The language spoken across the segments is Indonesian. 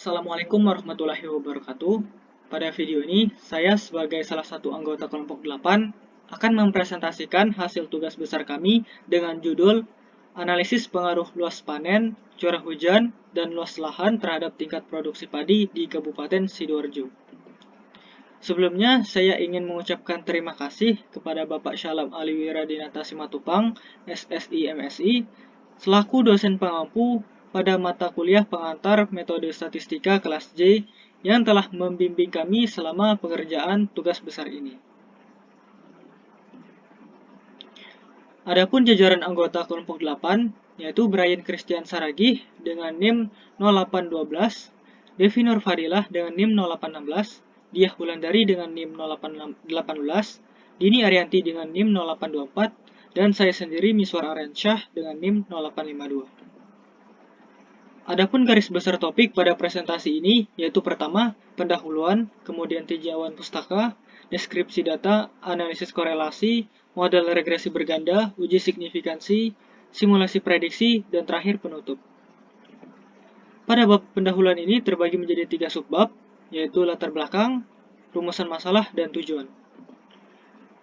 Assalamualaikum warahmatullahi wabarakatuh. Pada video ini, saya sebagai salah satu anggota kelompok 8 akan mempresentasikan hasil tugas besar kami dengan judul Analisis Pengaruh Luas Panen, Curah Hujan, dan Luas Lahan terhadap tingkat produksi padi di Kabupaten Sidoarjo. Sebelumnya, saya ingin mengucapkan terima kasih kepada Bapak Syalam Aliwira Dinata Simatupang, SSI MSI, selaku dosen pengampu pada mata kuliah pengantar metode statistika kelas J yang telah membimbing kami selama pengerjaan tugas besar ini. Adapun jajaran anggota kelompok 8, yaitu Brian Christian Saragih dengan NIM 0812, Devi Nur Fadilah dengan NIM 0816, Diah Wulandari dengan NIM 0818, Dini Arianti dengan NIM 0824, dan saya sendiri Miswar Aryansyah dengan NIM 0852. Adapun garis besar topik pada presentasi ini yaitu pertama, pendahuluan, kemudian tinjauan pustaka, deskripsi data, analisis korelasi, model regresi berganda, uji signifikansi, simulasi prediksi, dan terakhir penutup. Pada bab pendahuluan ini terbagi menjadi 3 subbab, yaitu latar belakang, rumusan masalah, dan tujuan.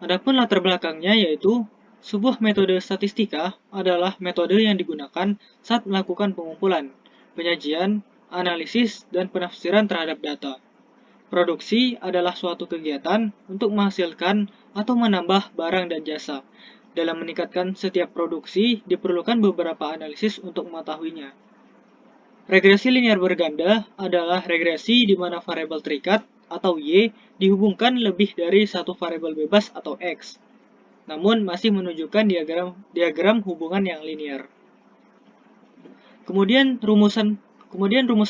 Adapun latar belakangnya yaitu sebuah metode statistika adalah metode yang digunakan saat melakukan pengumpulan, penyajian, analisis, dan penafsiran terhadap data. Produksi adalah suatu kegiatan untuk menghasilkan atau menambah barang dan jasa. Dalam meningkatkan setiap produksi, diperlukan beberapa analisis untuk mengetahuinya. Regresi linear berganda adalah regresi di mana variabel terikat atau Y dihubungkan lebih dari satu variabel bebas atau X, namun masih menunjukkan diagram hubungan yang linear. Kemudian rumusan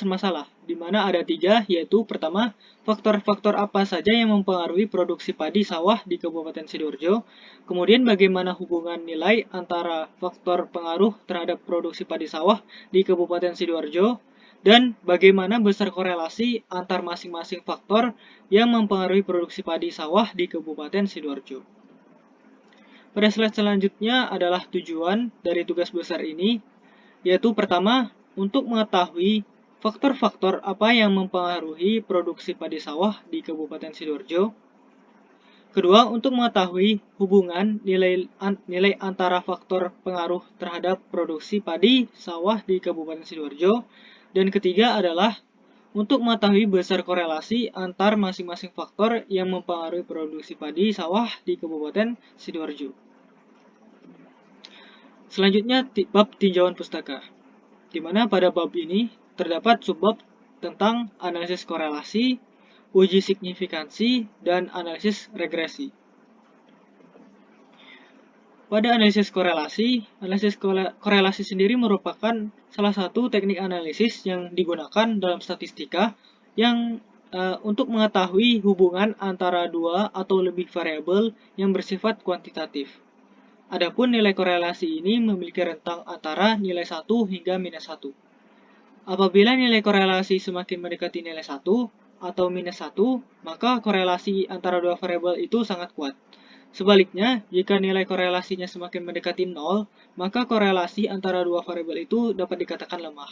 masalah, di mana ada 3, yaitu pertama, faktor-faktor apa saja yang mempengaruhi produksi padi sawah di Kabupaten Sidoarjo, kemudian bagaimana hubungan nilai antara faktor pengaruh terhadap produksi padi sawah di Kabupaten Sidoarjo, dan bagaimana besar korelasi antar masing-masing faktor yang mempengaruhi produksi padi sawah di Kabupaten Sidoarjo. Pada slide selanjutnya adalah tujuan dari tugas besar ini, yaitu pertama, untuk mengetahui faktor-faktor apa yang mempengaruhi produksi padi sawah di Kabupaten Sidoarjo. Kedua, untuk mengetahui hubungan nilai antara faktor pengaruh terhadap produksi padi sawah di Kabupaten Sidoarjo. Dan ketiga adalah untuk mengetahui besar korelasi antar masing-masing faktor yang mempengaruhi produksi padi sawah di Kabupaten Sidoarjo. Selanjutnya, bab tinjauan pustaka, di mana pada bab ini terdapat subbab tentang analisis korelasi, uji signifikansi, dan analisis regresi. Pada analisis korelasi sendiri merupakan salah satu teknik analisis yang digunakan dalam statistika yang untuk mengetahui hubungan antara dua atau lebih variabel yang bersifat kuantitatif. Adapun nilai korelasi ini memiliki rentang antara nilai 1 hingga minus 1. Apabila nilai korelasi semakin mendekati nilai 1 atau minus 1, maka korelasi antara dua variabel itu sangat kuat. Sebaliknya, jika nilai korelasinya semakin mendekati 0, maka korelasi antara dua variabel itu dapat dikatakan lemah.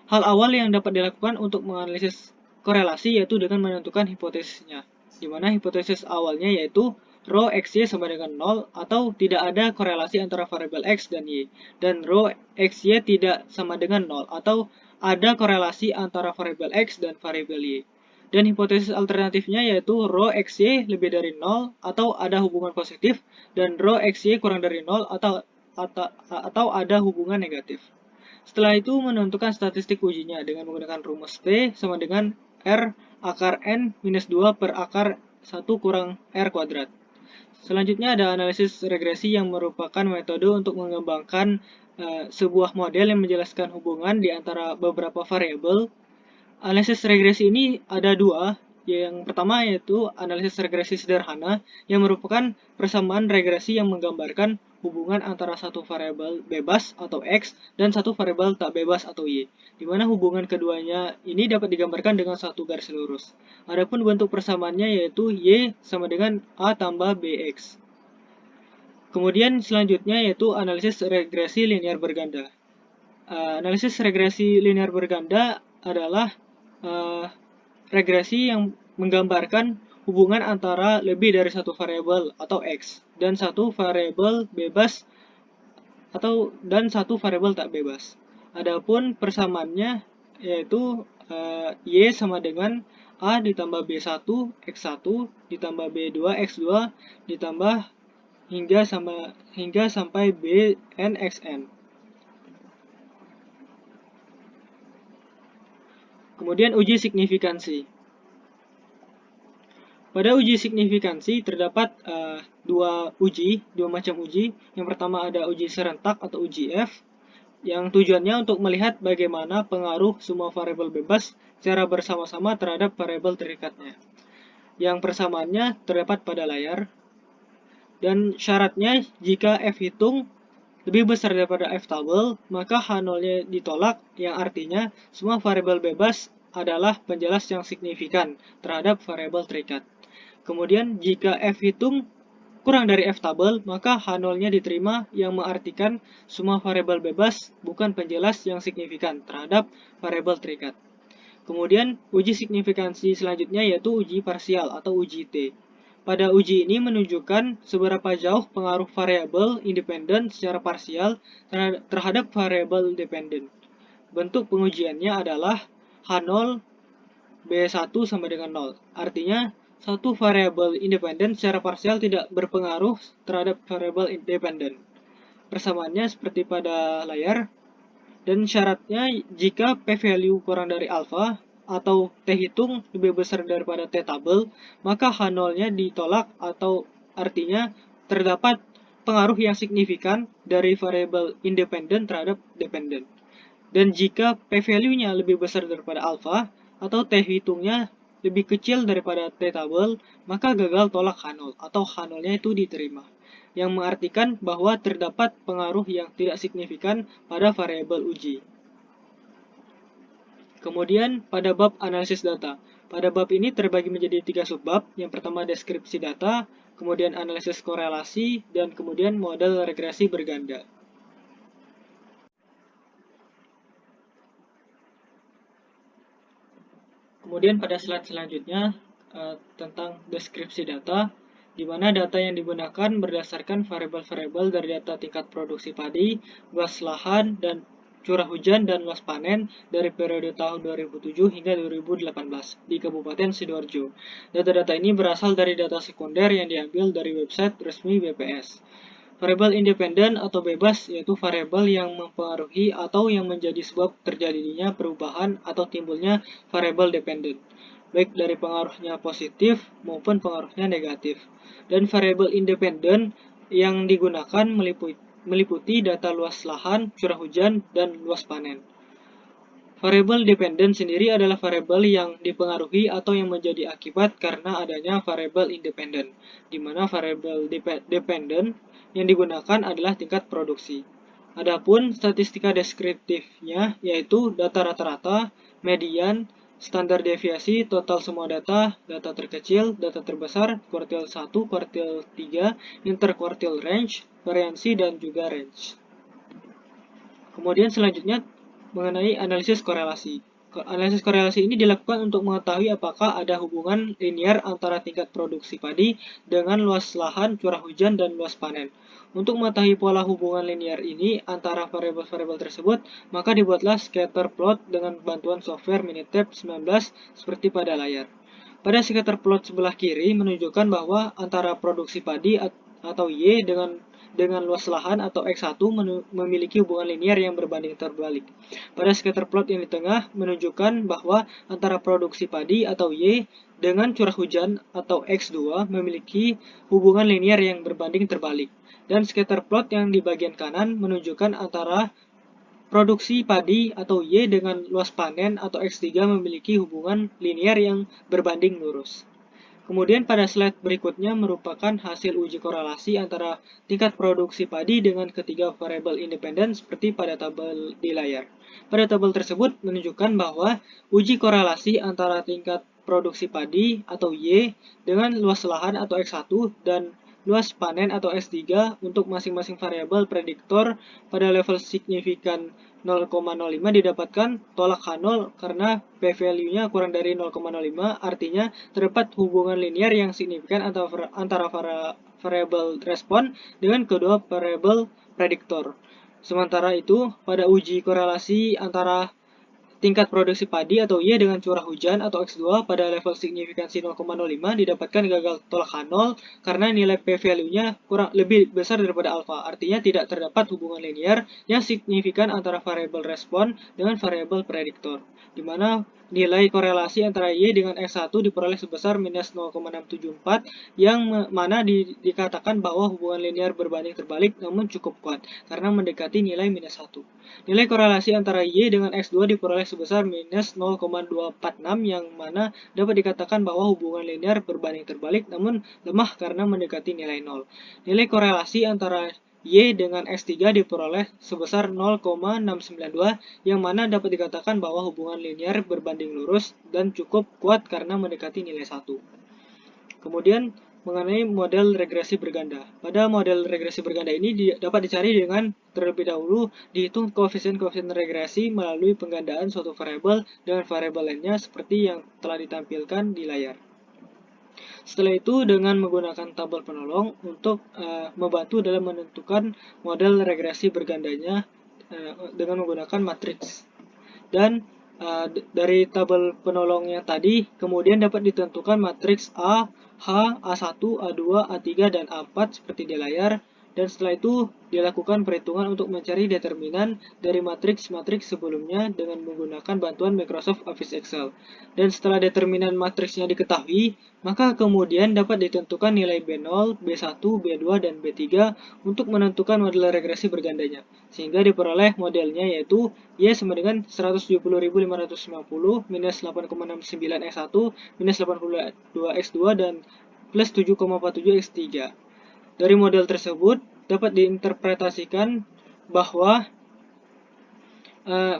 Hal awal yang dapat dilakukan untuk menganalisis korelasi yaitu dengan menentukan hipotesisnya, di mana hipotesis awalnya yaitu rho XY sama dengan 0 atau tidak ada korelasi antara variabel X dan Y, dan rho XY tidak sama dengan 0 atau ada korelasi antara variabel X dan variabel Y. Dan hipotesis alternatifnya yaitu rho XY lebih dari 0 atau ada hubungan positif, dan rho XY kurang dari 0 atau ada hubungan negatif. Setelah itu menentukan statistik ujinya dengan menggunakan rumus P sama dengan R akar N minus 2 per akar 1 kurang R kuadrat. Selanjutnya ada analisis regresi yang merupakan metode untuk mengembangkan sebuah model yang menjelaskan hubungan di antara beberapa variabel. Analisis regresi ini ada 2. Yang pertama yaitu analisis regresi sederhana yang merupakan persamaan regresi yang menggambarkan hubungan antara satu variabel bebas atau X dan satu variabel tak bebas atau Y, di mana hubungan keduanya ini dapat digambarkan dengan satu garis lurus. Adapun bentuk persamaannya yaitu Y sama dengan A tambah BX. Kemudian selanjutnya yaitu analisis regresi linear berganda. Analisis regresi linear berganda adalah regresi yang menggambarkan hubungan antara lebih dari satu variabel atau X dan satu variabel bebas dan satu variabel tak bebas. Adapun persamaannya yaitu Y sama dengan A ditambah B1 X1 ditambah B2 X2 ditambah hingga sampai Bn Xn. Kemudian uji signifikansi. Pada uji signifikansi terdapat dua macam uji. Yang pertama ada uji serentak atau uji F, yang tujuannya untuk melihat bagaimana pengaruh semua variabel bebas secara bersama-sama terhadap variabel terikatnya. Yang persamaannya terdapat pada layar. Dan syaratnya jika F hitung lebih besar daripada F tabel, maka H0-nya ditolak, yang artinya semua variabel bebas adalah penjelas yang signifikan terhadap variabel terikat. Kemudian jika F hitung kurang dari F tabel, maka H0-nya diterima, yang mengartikan semua variabel bebas bukan penjelas yang signifikan terhadap variabel terikat. Kemudian uji signifikansi selanjutnya yaitu uji parsial atau uji T. Pada uji ini menunjukkan seberapa jauh pengaruh variabel independen secara parsial terhadap variabel dependen. Bentuk pengujiannya adalah H0 B1 sama dengan 0. Artinya, satu variabel independen secara parsial tidak berpengaruh terhadap variabel independen. Persamaannya seperti pada layar. Dan syaratnya jika p-value kurang dari alfa atau t hitung lebih besar daripada t tabel, maka H0-nya ditolak, atau artinya terdapat pengaruh yang signifikan dari variabel independen terhadap dependen. Dan jika p-value-nya lebih besar daripada alfa atau t hitungnya lebih kecil daripada t tabel, maka gagal tolak H0 atau H0-nya itu diterima, yang mengartikan bahwa terdapat pengaruh yang tidak signifikan pada variabel uji. Kemudian pada bab analisis data. Pada bab ini terbagi menjadi 3 subbab. Yang pertama deskripsi data, kemudian analisis korelasi, dan kemudian model regresi berganda. Kemudian pada slide selanjutnya tentang deskripsi data, di mana data yang digunakan berdasarkan variabel-variabel dari data tingkat produksi padi, luas lahan, dan curah hujan dan luas panen dari periode tahun 2007 hingga 2018 di Kabupaten Sidoarjo. Data-data ini berasal dari data sekunder yang diambil dari website resmi BPS. Variabel independen atau bebas yaitu variabel yang mempengaruhi atau yang menjadi sebab terjadinya perubahan atau timbulnya variabel dependen, baik dari pengaruhnya positif maupun pengaruhnya negatif. Dan variabel independen yang digunakan meliputi data luas lahan, curah hujan, dan luas panen. Variabel dependen sendiri adalah variabel yang dipengaruhi atau yang menjadi akibat karena adanya variabel independen, di mana variabel dependen yang digunakan adalah tingkat produksi. Adapun statistika deskriptifnya yaitu data rata-rata, median, standar deviasi, total semua data, data terkecil, data terbesar, kuartil 1, kuartil 3, interkuartil range, variansi, dan juga range. Kemudian selanjutnya mengenai analisis korelasi. Analisis korelasi ini dilakukan untuk mengetahui apakah ada hubungan linear antara tingkat produksi padi dengan luas lahan, curah hujan, dan luas panen. Untuk mengetahui pola hubungan linear ini antara variabel-variabel tersebut, maka dibuatlah scatter plot dengan bantuan software Minitab 19 seperti pada layar. Pada scatter plot sebelah kiri menunjukkan bahwa antara produksi padi atau Y dengan luas lahan atau X1 memiliki hubungan linear yang berbanding terbalik. Pada scatter plot yang di tengah menunjukkan bahwa antara produksi padi atau Y dengan curah hujan atau X2 memiliki hubungan linear yang berbanding terbalik. Dan scatter plot yang di bagian kanan menunjukkan antara produksi padi atau Y dengan luas panen atau X3 memiliki hubungan linear yang berbanding lurus. Kemudian pada slide berikutnya merupakan hasil uji korelasi antara tingkat produksi padi dengan ketiga variabel independen seperti pada tabel di layar. Pada tabel tersebut menunjukkan bahwa uji korelasi antara tingkat produksi padi atau Y dengan luas lahan atau X1 dan luas panen atau S3 untuk masing-masing variabel prediktor pada level signifikan 0,05 didapatkan tolak H0 karena p-value-nya kurang dari 0,05, artinya terdapat hubungan linear yang signifikan antara variabel respon dengan kedua variabel prediktor. Sementara itu, pada uji korelasi antara tingkat produksi padi atau Y dengan curah hujan atau X2 pada level signifikansi 0,05 didapatkan gagal tolak H0 karena nilai p-value-nya kurang lebih besar daripada alfa. Artinya tidak terdapat hubungan linear yang signifikan antara variabel respon dengan variabel prediktor, di mana nilai korelasi antara Y dengan X1 diperoleh sebesar minus 0,674 yang mana dikatakan bahwa hubungan linear berbanding terbalik namun cukup kuat karena mendekati nilai minus 1. Nilai korelasi antara Y dengan X2 diperoleh sebesar minus 0,246 yang mana dapat dikatakan bahwa hubungan linear berbanding terbalik namun lemah karena mendekati nilai 0. Nilai korelasi antara Y dengan X3 diperoleh sebesar 0,692 yang mana dapat dikatakan bahwa hubungan linear berbanding lurus dan cukup kuat karena mendekati nilai 1. Kemudian mengenai model regresi berganda. Pada model regresi berganda ini dapat dicari dengan terlebih dahulu dihitung koefisien-koefisien regresi melalui penggandaan suatu variabel dengan variabel lainnya seperti yang telah ditampilkan di layar. Setelah itu dengan menggunakan tabel penolong untuk membantu dalam menentukan model regresi bergandanya dengan menggunakan matriks. Dan dari tabel penolongnya tadi kemudian dapat ditentukan matriks A, H, A1, A2, A3, dan A4 seperti di layar. Dan setelah itu dilakukan perhitungan untuk mencari determinan dari matriks-matriks sebelumnya dengan menggunakan bantuan Microsoft Office Excel. Dan setelah determinan matriksnya diketahui, maka kemudian dapat ditentukan nilai B0, B1, B2, dan B3 untuk menentukan model regresi bergandanya. Sehingga diperoleh modelnya yaitu Y sama dengan 170.550 minus 8,69 X1 minus 82 X2 dan plus 7,47 X3. Dari model tersebut dapat diinterpretasikan bahwa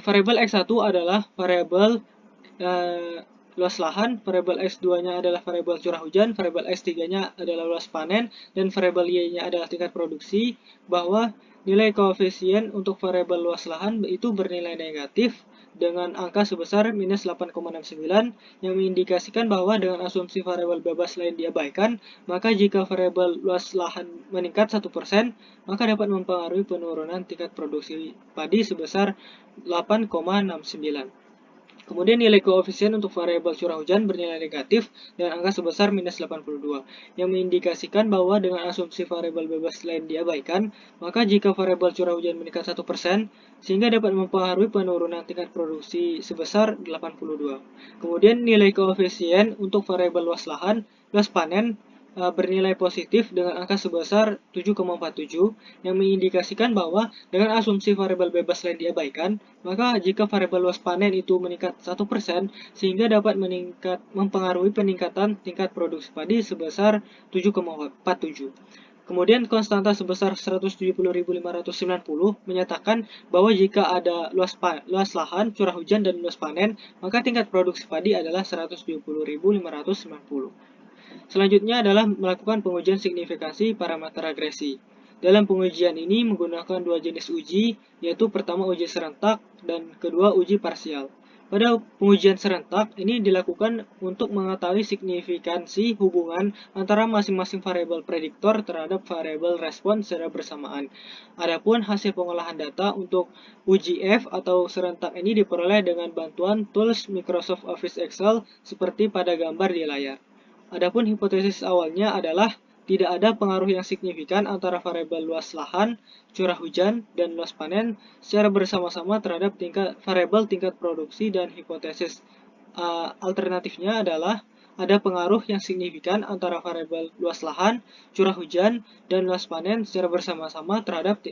variabel X1 adalah variabel luas lahan, variabel X2-nya adalah variabel curah hujan, variabel X3-nya adalah luas panen, dan variabel Y-nya adalah tingkat produksi, bahwa nilai koefisien untuk variabel luas lahan itu bernilai negatif dengan angka sebesar minus 8,69 yang mengindikasikan bahwa dengan asumsi variabel bebas lain diabaikan, maka jika variabel luas lahan meningkat 1%, maka dapat mempengaruhi penurunan tingkat produksi padi sebesar 8,69. Kemudian nilai koefisien untuk variabel curah hujan bernilai negatif dengan angka sebesar minus 82, yang mengindikasikan bahwa dengan asumsi variabel bebas lain diabaikan, maka jika variabel curah hujan meningkat 1%, sehingga dapat mempengaruhi penurunan tingkat produksi sebesar 82. Kemudian nilai koefisien untuk variabel luas lahan, luas panen, bernilai positif dengan angka sebesar 7,47 yang mengindikasikan bahwa dengan asumsi variabel bebas lain diabaikan, maka jika variabel luas panen itu meningkat 1% sehingga dapat mempengaruhi peningkatan tingkat produksi padi sebesar 7,47. Kemudian konstanta sebesar 170.590 menyatakan bahwa jika ada luas lahan, curah hujan, dan luas panen, maka tingkat produksi padi adalah 170.590. Selanjutnya adalah melakukan pengujian signifikansi parameter regresi. Dalam pengujian ini menggunakan dua jenis uji, yaitu pertama uji serentak dan kedua uji parsial. Pada pengujian serentak ini dilakukan untuk mengetahui signifikansi hubungan antara masing-masing variabel prediktor terhadap variabel respon secara bersamaan. Adapun hasil pengolahan data untuk uji F atau serentak ini diperoleh dengan bantuan tools Microsoft Office Excel seperti pada gambar di layar. Adapun hipotesis awalnya adalah tidak ada pengaruh yang signifikan antara variabel luas lahan, curah hujan, dan luas panen secara bersama-sama terhadap variabel tingkat produksi, dan hipotesis alternatifnya adalah ada pengaruh yang signifikan antara variabel luas lahan, curah hujan, dan luas panen secara bersama-sama terhadap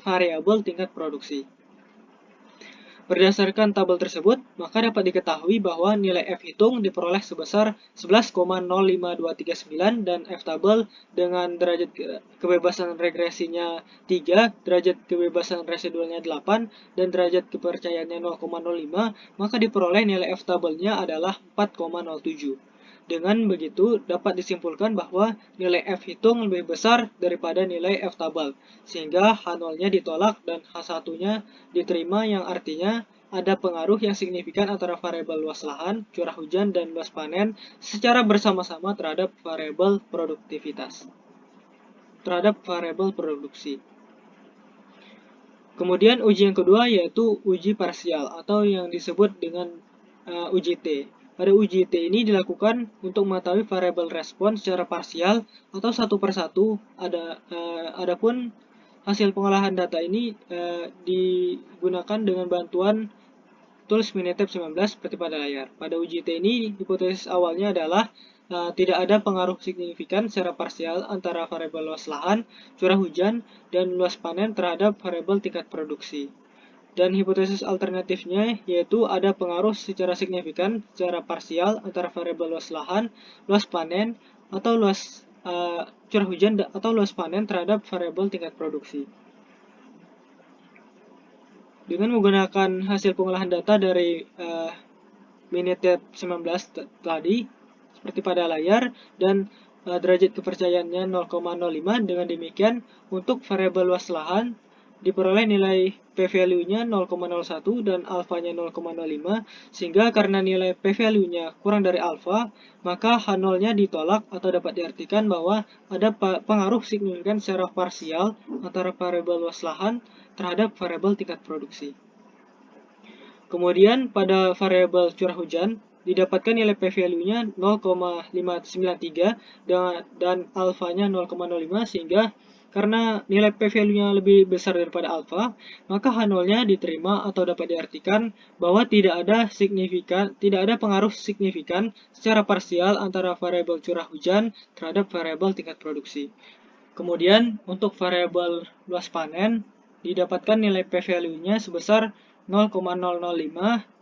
variabel tingkat produksi. Berdasarkan tabel tersebut, maka dapat diketahui bahwa nilai F hitung diperoleh sebesar 11,05239 dan F tabel dengan derajat kebebasan regresinya 3, derajat kebebasan residualnya 8, dan derajat kepercayaannya 0,05, maka diperoleh nilai F tabelnya adalah 4,07. Dengan begitu, dapat disimpulkan bahwa nilai F hitung lebih besar daripada nilai F tabel, sehingga H0-nya ditolak dan H1-nya diterima, yang artinya ada pengaruh yang signifikan antara variabel luas lahan, curah hujan, dan luas panen secara bersama-sama terhadap variabel produktivitas, terhadap variabel produksi. Kemudian uji yang kedua yaitu uji parsial atau yang disebut dengan uji T. Pada uji T ini dilakukan untuk mengetahui variabel respon secara parsial atau satu persatu. Adapun hasil pengolahan data ini digunakan dengan bantuan tools Minitab 19 seperti pada layar. Pada uji T ini hipotesis awalnya adalah tidak ada pengaruh signifikan secara parsial antara variabel luas lahan, curah hujan, dan luas panen terhadap variabel tingkat produksi. Dan hipotesis alternatifnya yaitu ada pengaruh secara signifikan secara parsial antara variabel luas lahan, luas panen, atau luas curah hujan atau luas panen terhadap variabel tingkat produksi. Dengan menggunakan hasil pengolahan data dari Minitab 19 tadi, seperti pada layar, dan derajat kepercayaannya 0,05. Dengan demikian, untuk variabel luas lahan diperoleh nilai p-value-nya 0,01 dan alfanya 0,05, sehingga karena nilai p-value-nya kurang dari alfa, maka H0-nya ditolak atau dapat diartikan bahwa ada pengaruh signifikan secara parsial antara variabel luas lahan terhadap variabel tingkat produksi. Kemudian pada variabel curah hujan didapatkan nilai p-value-nya 0,593 dan alfanya 0,05, sehingga karena nilai p-value-nya lebih besar daripada alfa, maka H0-nya diterima atau dapat diartikan bahwa tidak ada pengaruh signifikan secara parsial antara variabel curah hujan terhadap variabel tingkat produksi. Kemudian untuk variabel luas panen didapatkan nilai p-value-nya sebesar 0,005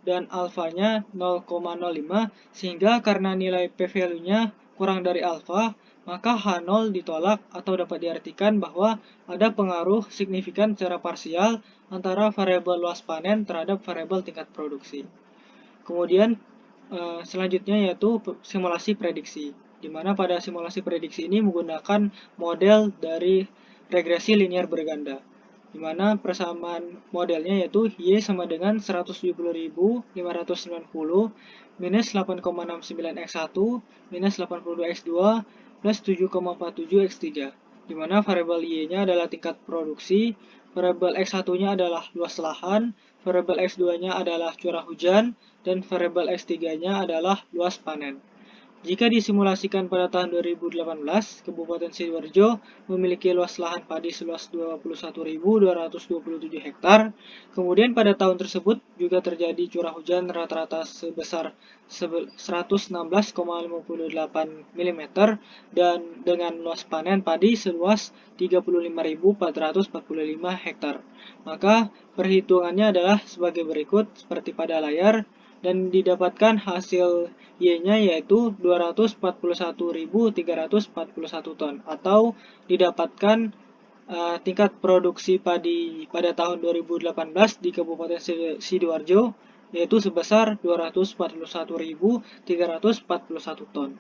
dan alfanya 0,05, sehingga karena nilai p-value-nya kurang dari alfa, maka H0 ditolak atau dapat diartikan bahwa ada pengaruh signifikan secara parsial antara variabel luas panen terhadap variabel tingkat produksi. Kemudian selanjutnya yaitu simulasi prediksi, di mana pada simulasi prediksi ini menggunakan model dari regresi linear berganda, di mana persamaan modelnya yaitu Y sama dengan 170.590 minus 8,69 X1 minus 82 X2 plus 7,47 X3, di mana variabel Y-nya adalah tingkat produksi, variabel X1-nya adalah luas lahan, variabel X2-nya adalah curah hujan, dan variabel X3-nya adalah luas panen. Jika disimulasikan pada tahun 2018, Kabupaten Sidoarjo memiliki luas lahan padi seluas 21.227 hektar. Kemudian pada tahun tersebut juga terjadi curah hujan rata-rata sebesar 116,58 mm dan dengan luas panen padi seluas 35.445 hektar. Maka perhitungannya adalah sebagai berikut seperti pada layar, dan didapatkan hasil Y-nya yaitu 241.341 ton, atau didapatkan tingkat produksi padi pada tahun 2018 di Kabupaten Sidoarjo yaitu sebesar 241.341 ton.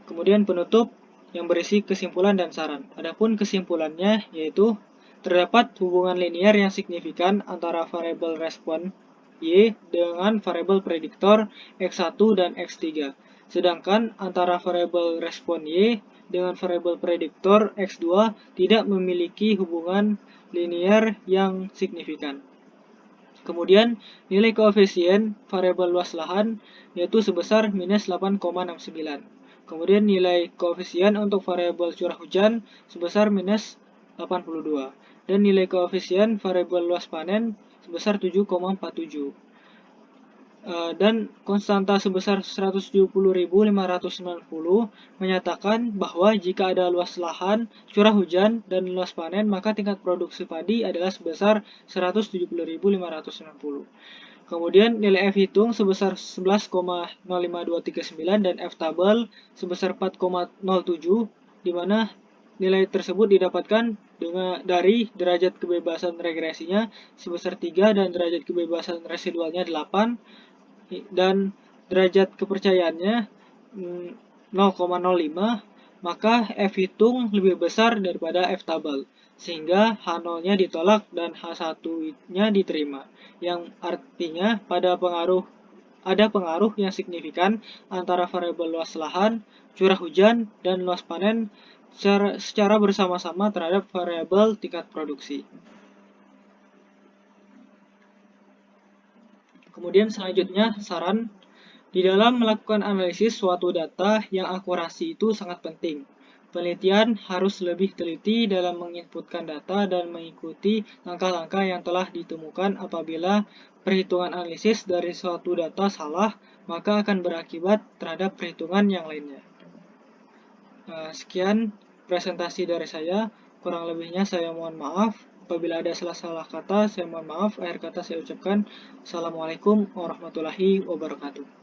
Kemudian penutup yang berisi kesimpulan dan saran. Adapun kesimpulannya yaitu terdapat hubungan linier yang signifikan antara variabel respon Y dengan variabel prediktor X1 dan X3. Sedangkan antara variabel respon Y dengan variabel prediktor X2 tidak memiliki hubungan linier yang signifikan. Kemudian nilai koefisien variabel luas lahan yaitu sebesar minus 8,69. Kemudian nilai koefisien untuk variabel curah hujan sebesar minus 82. Dan nilai koefisien variabel luas panen sebesar 7,47. Dan konstanta sebesar 170.590 menyatakan bahwa jika ada luas lahan, curah hujan, dan luas panen, maka tingkat produksi padi adalah sebesar 170.590. Kemudian nilai F hitung sebesar 11,05239 dan F tabel sebesar 4,07, di mana nilai tersebut didapatkan dari derajat kebebasan regresinya sebesar 3 dan derajat kebebasan residualnya 8, dan derajat kepercayaannya 0,05, maka F hitung lebih besar daripada F tabel, sehingga H0-nya ditolak dan H1-nya diterima, yang artinya ada pengaruh yang signifikan antara variabel luas lahan, curah hujan, dan luas panen secara bersama-sama terhadap variabel tingkat produksi. Kemudian selanjutnya saran, di dalam melakukan analisis suatu data yang akurasi itu sangat penting. Penelitian harus lebih teliti dalam menginputkan data dan mengikuti langkah-langkah yang telah ditemukan. Apabila perhitungan analisis dari suatu data salah, maka akan berakibat terhadap perhitungan yang lainnya. Sekian presentasi dari saya, kurang lebihnya saya mohon maaf. Apabila ada salah-salah kata, saya mohon maaf. Akhir kata saya ucapkan, Assalamualaikum warahmatullahi wabarakatuh.